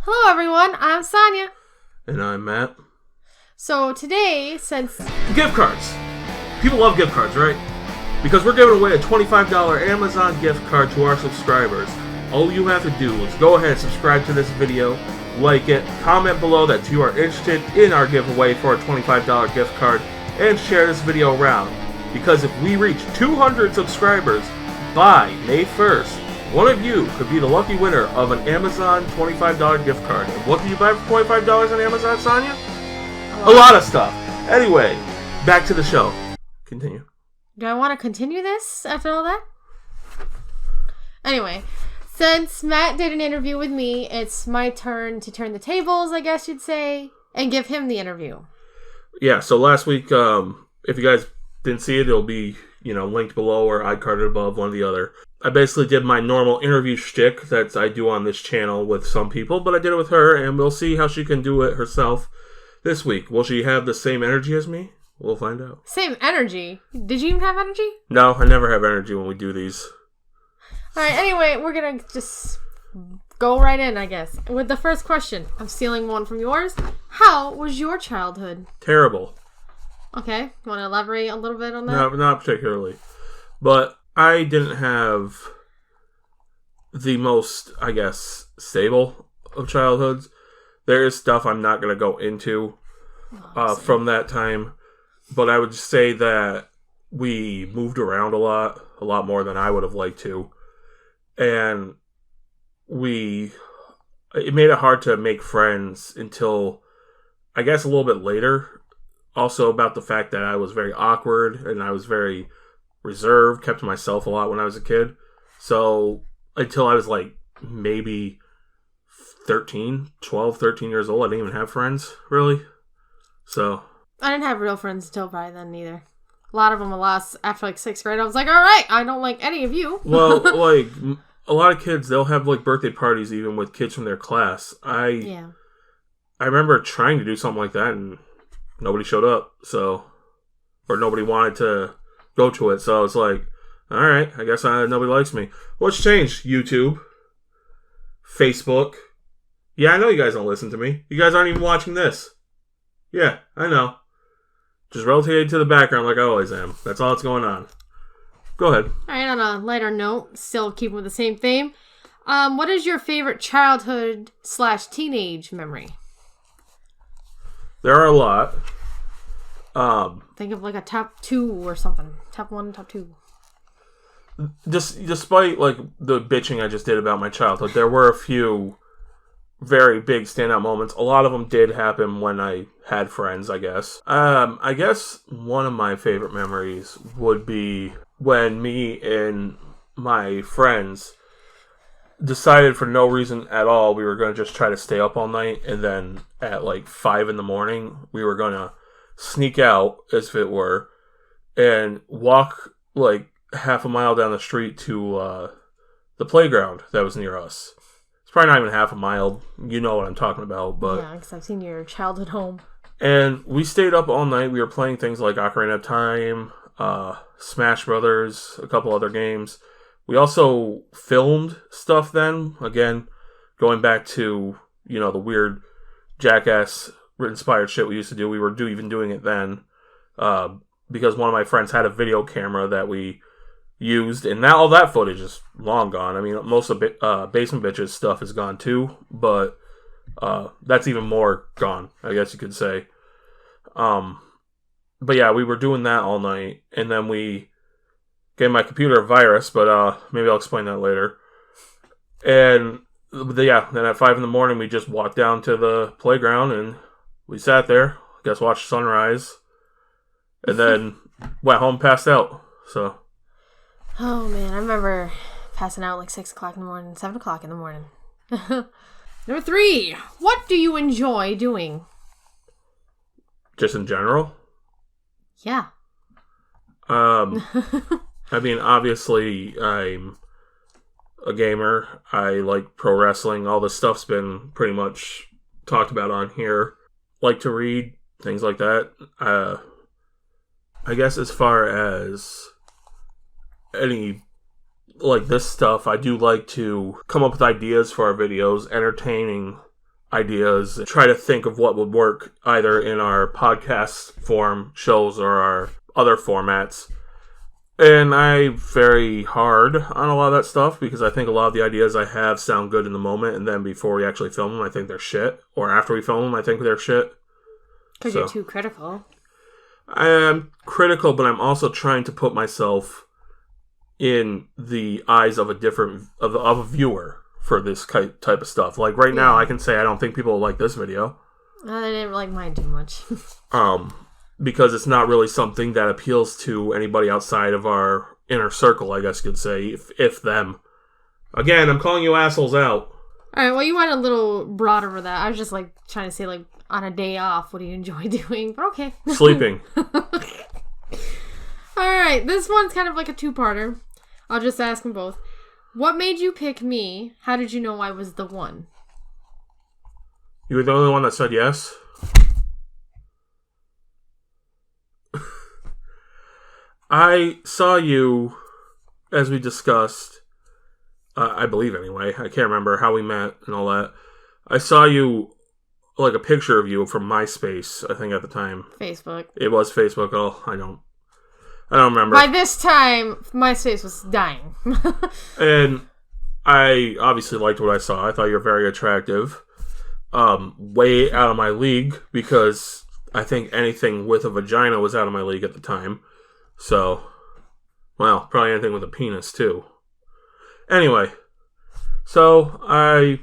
Hello everyone, I'm Sonja. And I'm Matt. So today, since... Gift cards. People love gift cards, right? Because we're giving away a $25 Amazon gift card to our subscribers. All you have to do is go ahead and subscribe to this video, like it, comment below that you are interested in our giveaway for a $25 gift card, and share this video around. Because if we reach 200 subscribers by May 1st, one of you could be the lucky winner of an Amazon $25 gift card. And what can you buy for $25 on Amazon, Sonja? A lot of stuff. Anyway, back to the show. Continue. Do I want to continue this after all that? Anyway, since Matt did an interview with me, it's my turn to turn the tables, I guess you'd say, and give him the interview. Yeah, so last week, if you guys didn't see it, it'll be, linked below or iCarded above, one or the other. I basically did my normal interview shtick that I do on this channel with some people, but I did it with her, and we'll see how she can do it herself this week. Will she have the same energy as me? We'll find out. Same energy? Did you even have energy? No, I never have energy when we do these. Alright, anyway, we're gonna just go right in, I guess. With the first question. I'm stealing one from yours. How was your childhood? Terrible. Okay, you want to elaborate a little bit on that? No, not particularly. But I didn't have the most, I guess, stable of childhoods. There is stuff I'm not going to go into from that time. But I would just say that we moved around a lot more than I would have liked to. And it made it hard to make friends until, I guess, a little bit later. Also about the fact that I was very awkward and I was very reserved, kept to myself a lot when I was a kid. So until I was like maybe 13 years old, I didn't even have friends, really. So I didn't have real friends until probably then either. A lot of them I lost after like 6th grade. I was like, alright, I don't like any of you. Well, like a lot of kids, they'll have like birthday parties even with kids from their class. I remember trying to do something like that and nobody showed up, or nobody wanted to go to it, so it's like, alright, I guess nobody likes me. What's changed? YouTube, Facebook. Yeah, I know you guys don't listen to me. You guys aren't even watching this. Yeah, I know. Just rotate to the background like I always am. That's all that's going on. Go ahead. Alright, on a lighter note, still keeping with the same theme, what is your favorite childhood/teenage memory? There are a lot. Think of like a top 2 or something. Top 1, top 2. Despite like the bitching I just did about my childhood, there were a few very big standout moments. A lot of them did happen when I had friends, I guess. I guess one of my favorite memories would be when me and my friends decided for no reason at all we were going to just try to stay up all night, and then at like 5 a.m. we were going to sneak out, as if it were, and walk like half a mile down the street to the playground that was near us. It's probably not even half a mile. You know what I'm talking about. But yeah, because I've seen your childhood home. And we stayed up all night. We were playing things like Ocarina of Time, Smash Brothers, a couple other games. We also filmed stuff then. Again, going back to, the weird Jackass-inspired shit we used to do. We were even doing it then. Because one of my friends had a video camera that we used. And now all that footage is long gone. I mean, most of Basement Bitches stuff is gone too. But that's even more gone, I guess you could say. But yeah, we were doing that all night. And then we gave my computer a virus, but maybe I'll explain that later. And then at 5 a.m, we just walked down to the playground and we sat there, I guess watched sunrise, and then went home, passed out. So. Oh man, I remember passing out like 6 o'clock in the morning, 7 o'clock in the morning. Number 3, what do you enjoy doing? Just in general? Yeah. I mean, obviously, I'm a gamer. I like pro wrestling. All this stuff's been pretty much talked about on here. Like to read, things like that. I guess as far as any, like this stuff, I do like to come up with ideas for our videos, entertaining ideas, try to think of what would work either in our podcast form shows or our other formats. And I vary hard on a lot of that stuff because I think a lot of the ideas I have sound good in the moment, and then before we actually film them, I think they're shit. Or after we film them, I think they're shit. Because you're too critical. I am critical, but I'm also trying to put myself in the eyes of a viewer for this type of stuff. Like right now, I can say I don't think people will like this video. I didn't like mine too much. Because it's not really something that appeals to anybody outside of our inner circle, I guess you could say, if them. Again, I'm calling you assholes out. Alright, well, you went a little broader with that. I was just, like, trying to say, like, on a day off, what do you enjoy doing? But okay. Sleeping. Alright, this one's kind of like a two-parter. I'll just ask them both. What made you pick me? How did you know I was the one? You were the only one that said yes? I saw you, as we discussed, I believe anyway, I can't remember how we met and all that. I saw you, like a picture of you from MySpace, I think at the time. Facebook. It was Facebook. Oh, I don't remember. By this time, MySpace was dying. And I obviously liked what I saw. I thought you were very attractive. Way out of my league, because I think anything with a vagina was out of my league at the time. So, well, probably anything with a penis, too. Anyway, so I,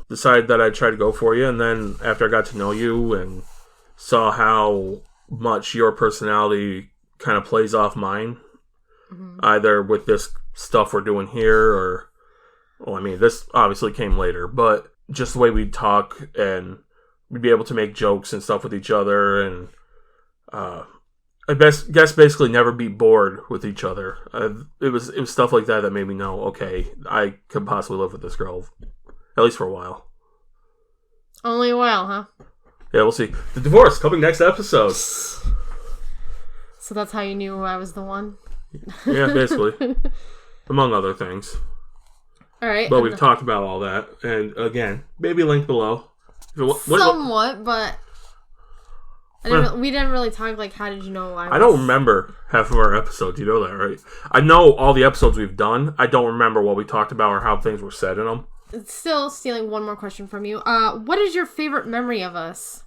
decided that I'd try to go for you, and then after I got to know you and saw how much your personality kind of plays off mine, either with this stuff we're doing here or, well, I mean, this obviously came later, but just the way we'd talk and we'd be able to make jokes and stuff with each other, and I guess basically never be bored with each other. It was stuff like that made me know, okay, I could possibly live with this girl, at least for a while. Only a while, huh? Yeah, we'll see. The divorce coming next episode. So that's how you knew I was the one? Yeah, basically. Among other things. All right. But we've talked about all that, and again, maybe link below. Somewhat, but we didn't really talk, like, how did you know I was... I don't remember half of our episodes, you know that, right? I know all the episodes we've done. I don't remember what we talked about or how things were said in them. Still stealing one more question from you. What is your favorite memory of us?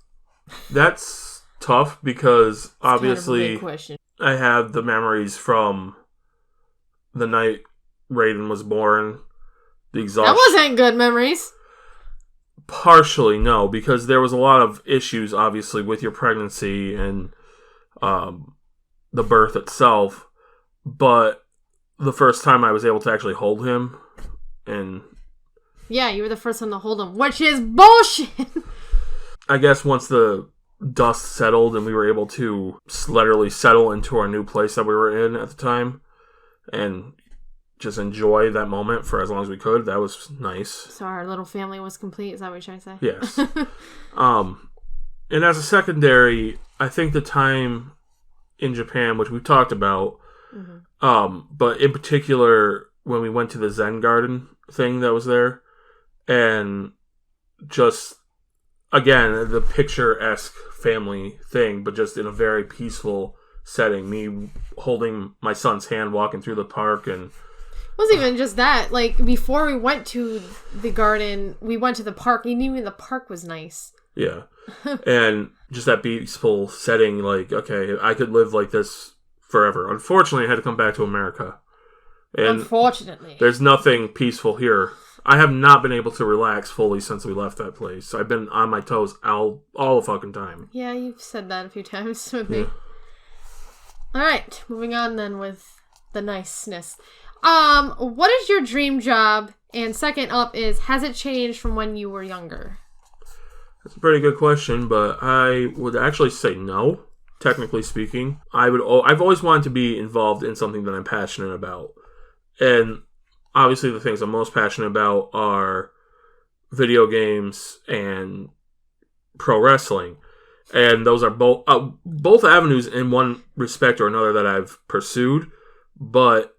That's tough, because obviously kind of a big question. I have the memories from the night Raiden was born, the exhaustion. That wasn't good memories. Partially, no, because there was a lot of issues, obviously, with your pregnancy and the birth itself. But the first time I was able to actually hold him, and yeah, you were the first one to hold him, which is bullshit. I guess once the dust settled and we were able to literally settle into our new place that we were in at the time, and just enjoy that moment for as long as we could. That was nice. So our little family was complete. Is that what you're trying to say? Yes. And as a secondary, I think the time in Japan, which we've talked about, but in particular when we went to the Zen garden thing that was there, and just, again, the picture-esque family thing, but just in a very peaceful setting. Me holding my son's hand walking through the park, and it wasn't even just that. Like, before we went to the garden, we went to the park. And even the park was nice. Yeah. And just that peaceful setting, like, okay, I could live like this forever. Unfortunately, I had to come back to America. And unfortunately. There's nothing peaceful here. I have not been able to relax fully since we left that place. I've been on my toes all the fucking time. Yeah, you've said that a few times with me. Alright, moving on then with the niceness. What is your dream job? And second up is, has it changed from when you were younger? That's a pretty good question, but I would actually say no, technically speaking. I've always wanted to be involved in something that I'm passionate about. And obviously the things I'm most passionate about are video games and pro wrestling. And those are both avenues in one respect or another that I've pursued. But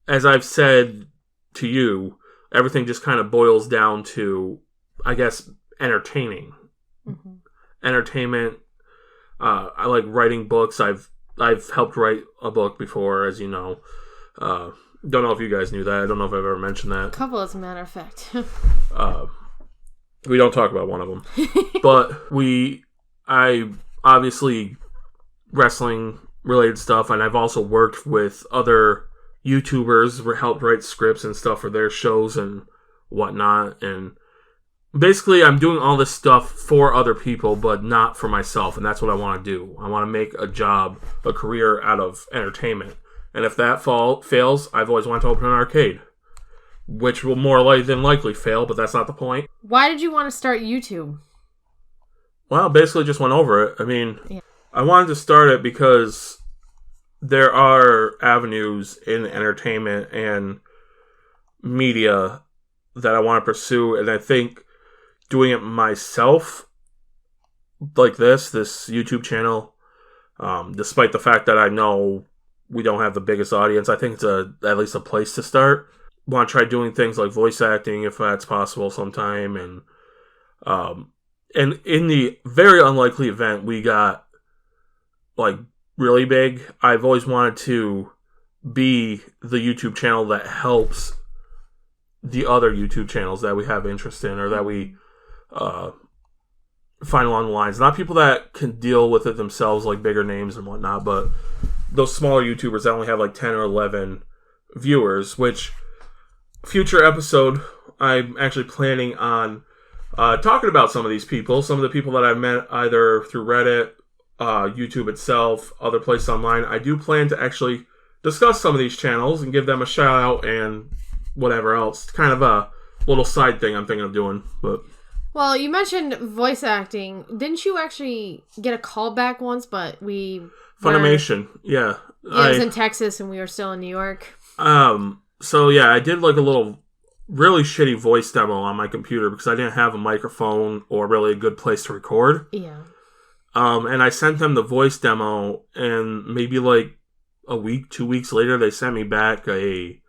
as I've said to you, everything just kind of boils down to, I guess, entertaining. Mm-hmm. Entertainment. I like writing books. I've helped write a book before, as you know. Don't know if you guys knew that. I don't know if I've ever mentioned that. A couple, as a matter of fact. We don't talk about one of them. But I obviously wrestling related stuff, and I've also worked with other YouTubers, helped write scripts and stuff for their shows and whatnot. And basically, I'm doing all this stuff for other people, but not for myself. And that's what I want to do. I want to make a career out of entertainment. And if that fails, I've always wanted to open an arcade, which will more likely than likely fail, but that's not the point. Why did you want to start YouTube? Well, basically just went over it. I mean, yeah. I wanted to start it because there are avenues in entertainment and media that I want to pursue, and I think doing it myself, like this YouTube channel, despite the fact that I know we don't have the biggest audience, I think it's at least a place to start. Want to try doing things like voice acting if that's possible sometime, and in the very unlikely event we got like really big, I've always wanted to be the YouTube channel that helps the other YouTube channels that we have interest in or that we find along the lines. Not people that can deal with it themselves, like bigger names and whatnot, but those smaller YouTubers that only have like 10 or 11 viewers, which future episode, I'm actually planning on talking about some of these people, some of the people that I've met either through Reddit, YouTube itself, other places online. I do plan to actually discuss some of these channels and give them a shout out and whatever else. Kind of a little side thing I'm thinking of doing. But well, you mentioned voice acting. Didn't you actually get a call back once, but Funimation, yeah. It was in Texas and we were still in New York. So yeah, I did like a little really shitty voice demo on my computer because I didn't have a microphone or really a good place to record. Yeah. And I sent them the voice demo, and maybe like a week, 2 weeks later, they sent me back a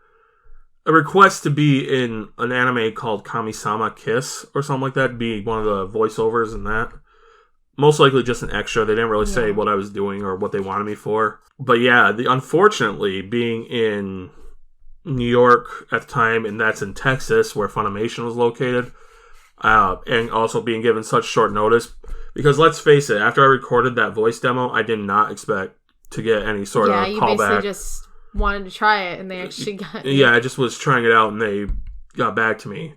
request to be in an anime called Kami-sama Kiss or something like that, be one of the voiceovers in that. Most likely just an extra. They didn't really say what I was doing or what they wanted me for. But yeah, unfortunately, being in New York at the time, and that's in Texas, where Funimation was located, and also being given such short notice, because let's face it, after I recorded that voice demo, I did not expect to get any sort of callback. Yeah, you basically just wanted to try it, and they actually got Yeah, I just was trying it out, and they got back to me.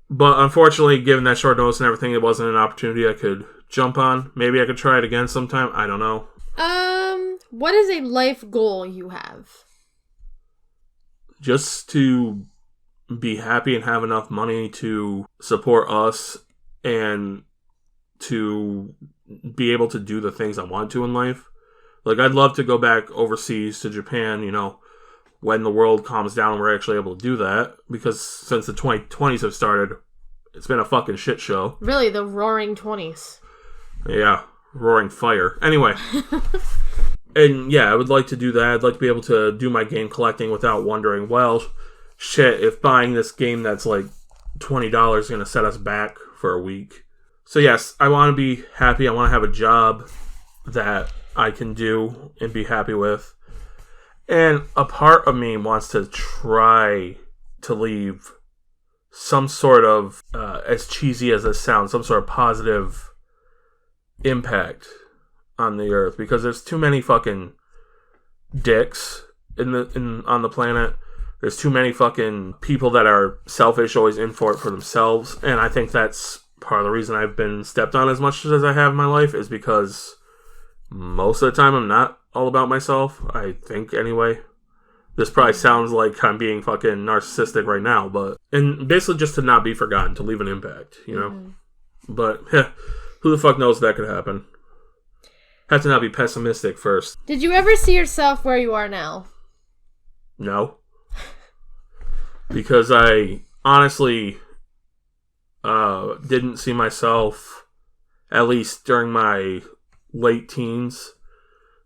But unfortunately, given that short notice and everything, it wasn't an opportunity I could jump on. Maybe I could try it again sometime. I don't know. What is a life goal you have? Just to be happy and have enough money to support us and to be able to do the things I want to in life. Like, I'd love to go back overseas to Japan, when the world calms down and we're actually able to do that. Because since the 2020s have started, it's been a fucking shit show. Really, the roaring 20s. Yeah, roaring fire. Anyway. And yeah, I would like to do that. I'd like to be able to do my game collecting without wondering, well, shit, if buying this game that's like $20 is going to set us back for a week. So yes, I want to be happy. I want to have a job that I can do and be happy with. And a part of me wants to try to leave some sort of, as cheesy as this sounds, some sort of positive impact on the earth, because there's too many fucking dicks on the planet. There's too many fucking people that are selfish, always in for it for themselves, and I think that's part of the reason I've been stepped on as much as I have in my life, is because most of the time I'm not all about myself, I think, anyway. This probably sounds like I'm being fucking narcissistic right now, and basically just to not be forgotten, to leave an impact, Mm-hmm. But who the fuck knows that could happen? Have to not be pessimistic first. Did you ever see yourself where you are now? No. Because I honestly didn't see myself, at least during my late teens,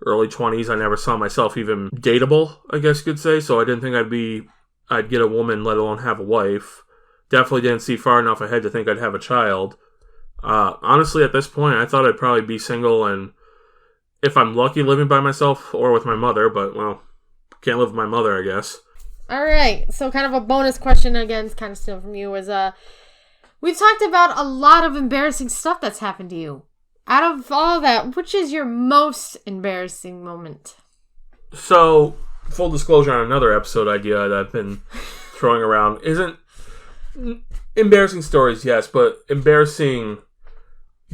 early 20s, I never saw myself even dateable, I guess you could say. So I didn't think I'd get a woman, let alone have a wife. Definitely didn't see far enough ahead to think I'd have a child. Honestly, at this point, I thought I'd probably be single and, if I'm lucky, living by myself or with my mother, but, well, can't live with my mother, I guess. All right. So kind of a bonus question, again, kind of still from you, is we've talked about a lot of embarrassing stuff that's happened to you. Out of all that, which is your most embarrassing moment? So, full disclosure on another episode idea that I've been throwing around isn't embarrassing stories, yes, but embarrassing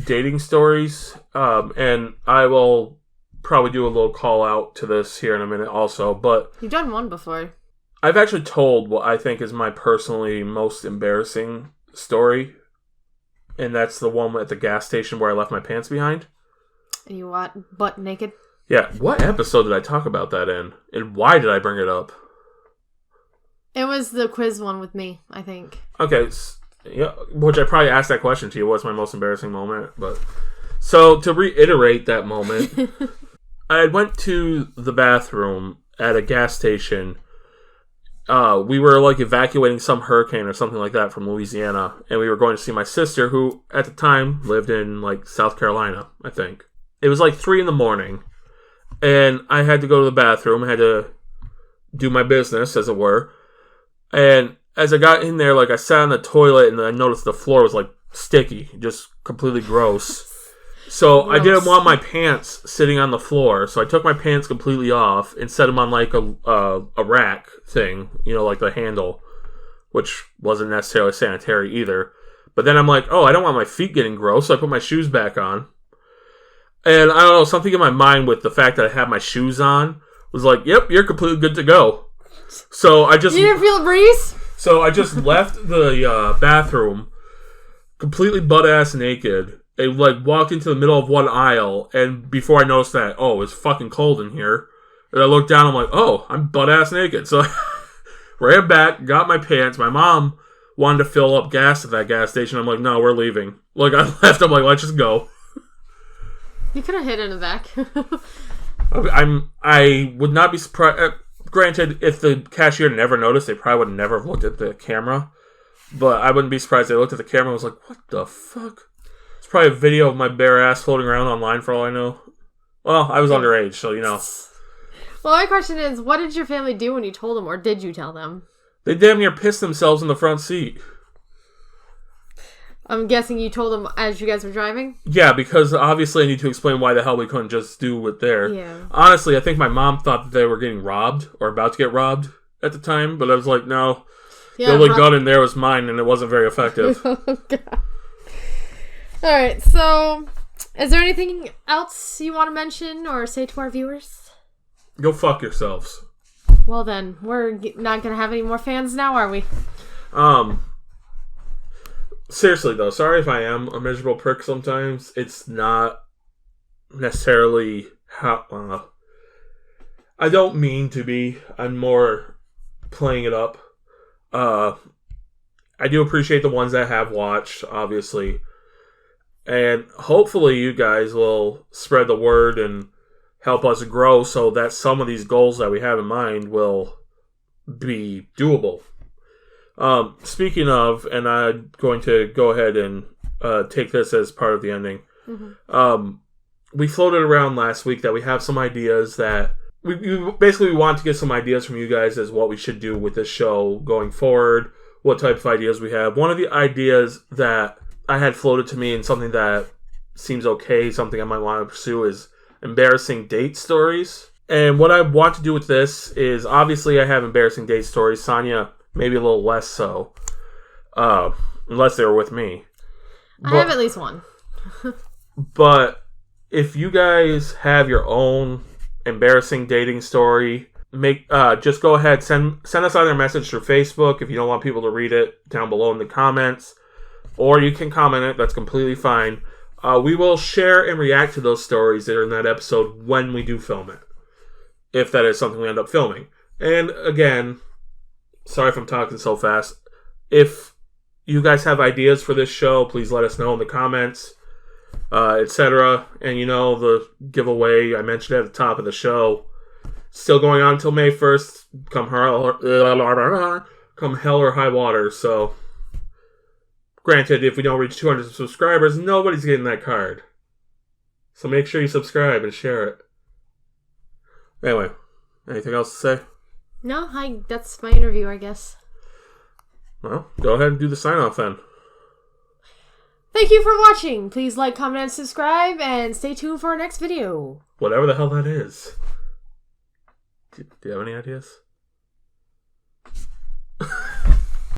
dating stories. And I will probably do a little call out to this here in a minute also, but You've done one before. I've actually told what I think is my personally most embarrassing story, and that's the one at the gas station where I left my pants behind. And you what? Butt naked? Yeah, what episode did I talk about that in? And why did I bring it up? It was the quiz one with me, I think. Okay, yeah, which I probably asked that question to you. What's my most embarrassing moment? But so to reiterate that moment, I went to the bathroom at a gas station. We were like evacuating some hurricane or something like that from Louisiana, and we were going to see my sister, who at the time lived in like South Carolina, I think. It was like 3 a.m, and I had to go to the bathroom. I had to do my business, as it were. And as I got in there, like, I sat on the toilet and I noticed the floor was like sticky, just completely gross. So gross. I didn't want my pants sitting on the floor, so I took my pants completely off and set them on like a rack thing, you know, like the handle, which wasn't necessarily sanitary either. But then I'm like, oh, I don't want my feet getting gross, so I put my shoes back on. And I don't know, something in my mind with the fact that I had my shoes on was like, yep, you're completely good to go. So I just... You didn't feel a breeze? So I just left the bathroom completely butt-ass naked. And like walked into the middle of one aisle, and before I noticed that, oh, it's fucking cold in here. And I looked down, I'm like, oh, I'm butt-ass naked. So I ran back, got my pants. My mom wanted to fill up gas at that gas station. I'm like, no, we're leaving. Like, I left, I'm like, let's just go. You could have hid in the back. I would not be surprised. Granted, if the cashier never noticed, they probably would never have looked at the camera. But I wouldn't be surprised they looked at the camera and was like, what the fuck? It's probably a video of my bare ass floating around online for all I know. Well, I was underage, so you know. Well, my question is, what did your family do when you told them, or did you tell them? They damn near pissed themselves in the front seat. I'm guessing you told them as you guys were driving? Yeah, because obviously I need to explain why the hell we couldn't just do it there. Yeah. Honestly, I think my mom thought that they were getting robbed, or about to get robbed at the time, but I was like, no. Yeah, the only gun in there was mine, and it wasn't very effective. Oh, God. Alright, so is there anything else you want to mention or say to our viewers? Go fuck yourselves. Well then, we're not going to have any more fans now, are we? Seriously though, sorry if I am a miserable prick sometimes. It's not necessarily how... I don't mean to be. I'm more playing it up. I do appreciate the ones that have watched, obviously. And hopefully you guys will spread the word and help us grow so that some of these goals that we have in mind will be doable. Speaking of, and I'm going to go ahead and take this as part of the ending. Mm-hmm. We floated around last week that we have some ideas that we basically want to get some ideas from you guys as what we should do with this show going forward, what type of ideas we have. One of the ideas that I had floated to me and something that seems okay, something I might want to pursue, is embarrassing date stories. And what I want to do with this is, obviously I have embarrassing date stories. Sonja, maybe a little less so. Unless they were with me. I have at least one. But if you guys have your own embarrassing dating story, just go ahead, send us either a message through Facebook if you don't want people to read it down below in the comments. Or you can comment it, that's completely fine. We will share and react to those stories that are in that episode when we do film it. If that is something we end up filming. And again, sorry if I'm talking so fast. If you guys have ideas for this show, please let us know in the comments, etc. And you know, the giveaway I mentioned at the top of the show, still going on until May 1st, come hell or high water. So Granted, if we don't reach 200 subscribers, nobody's getting that card. So make sure you subscribe and share it. Anyway, anything else to say? No, that's my interview, I guess. Well, go ahead and do the sign-off then. Thank you for watching. Please like, comment, and subscribe, and stay tuned for our next video. Whatever the hell that is. Do you have any ideas?